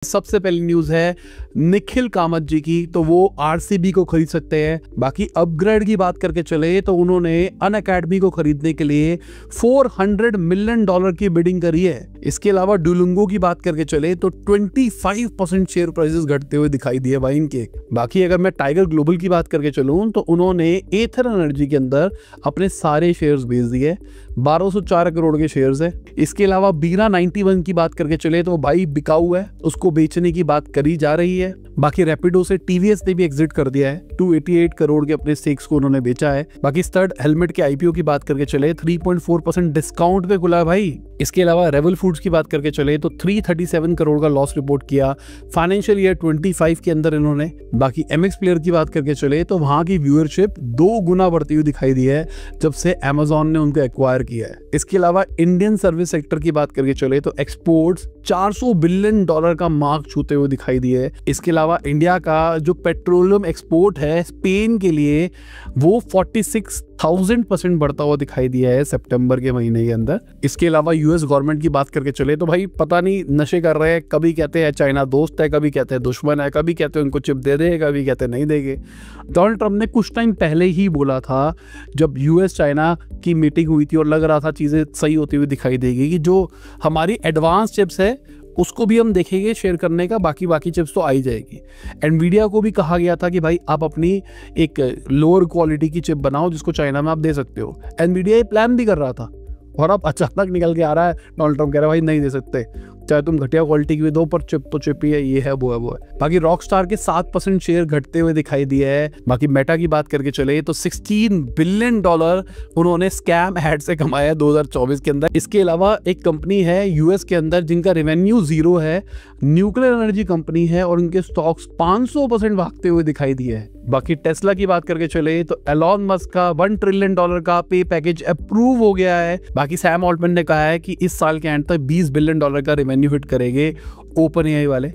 सबसे पहली न्यूज है निखिल कामत जी की, तो वो आरसीबी को खरीद सकते हैं। बाकी अपग्रेड की बात करके चले तो उन्होंने अनअकैडमी को खरीदने के लिए $400 मिलियन की बिडिंग करी है। इसके अलावा डुलुंगो की बात करके चले तो 25% शेयर प्राइसेस घटते हुए दिखाई दिए भाई इनके। बाकी अगर मैं टाइगर ग्लोबल की बात करके चलूं तो उन्होंने एथर एनर्जी के अंदर अपने सारे शेयर्स बेच दिए, 1204 करोड़ के शेयर्स है। इसके अलावा बीरा 91 की बात करके चले तो भाई बिकाऊ है, उसको बेचने की बात करी जा रही है। बाकी रैपिडो से टीवीएस ने भी एग्जिट कर दिया है, 288 करोड़ के अपने स्टेक्स को उन्होंने बेचा है। बाकी स्टड हेलमेट के आईपीओ की बात करके चले 3.4% डिस्काउंट पे खुला है भाई। इसके अलावा रेवल फूड्स की बात करके चले तो 337 करोड़ का लॉस रिपोर्ट किया फाइनेंशियल ईयर 25 के अंदर इन्होंने। बाकी एमएक्स प्लेयर की बात करके चले तो वहां की व्यूअरशिप 2 गुना बढ़ती हुई दिखाई दी है जब से अमेजॉन ने उनको एक्वायर किया है। इसके अलावा इंडियन सर्विस सेक्टर की बात करके चले तो एक्सपोर्ट्स $400 बिलियन का मार्क छूते हुए दिखाई दिए है। इसके अलावा इंडिया का जो पेट्रोलियम एक्सपोर्ट है स्पेन के लिए वो 46,000% बढ़ता हुआ दिखाई दिया है सितंबर के महीने के अंदर। इसके अलावा यूएस गवर्नमेंट की बात करके चले तो भाई पता नहीं नशे कर रहे हैं, कभी कहते हैं चाइना दोस्त है, कभी कहते हैं दुश्मन है, कभी कहते हैं उनको चिप दे दे, कभी कहते हैं नहीं देंगे। डोनाल्ड ट्रंप ने कुछ टाइम पहले ही बोला था जब यूएस चाइना की मीटिंग हुई थी और लग रहा था चीजें सही होती हुई दिखाई देगी कि जो हमारी एडवांस चिप्स है उसको भी हम देखेंगे शेयर करने का, बाकी चिप्स तो आ ही जाएगी। एनवीडिया को भी कहा गया था कि भाई आप अपनी एक लोअर क्वालिटी की चिप बनाओ जिसको चाइना में आप दे सकते हो। एनवीडिया ये प्लान भी कर रहा था और अब अचानक निकल के आ रहा है डोनाल्ड ट्रंप कह रहा है भाई नहीं दे सकते, चाहे तुम घटिया क्वालिटी की भी दो पर चिप तो चिप ही है, ये है वो है वो है। बाकी रॉकस्टार के 7% शेयर घटते हुए दिखाई दिए है। बाकी मेटा की बात करके चले तो $16 बिलियन उन्होंने स्कैम एड से कमाया 2024 के अंदर। इसके अलावा एक कंपनी है यूएस के अंदर जिनका रेवेन्यू 0 है, न्यूक्लियर एनर्जी कंपनी है और उनके स्टॉक्स 500% भागते हुए दिखाई दिए है। बाकी टेस्ला की बात करके चले तो एलॉन मस्क का $1 ट्रिलियन का पे पैकेज अप्रूव हो गया है। बाकी सैम ऑल्टमैन ने कहा है कि इस साल के एंड तक $20 बिलियन का रेवेन्यू हिट करेंगे ओपन एआई वाले।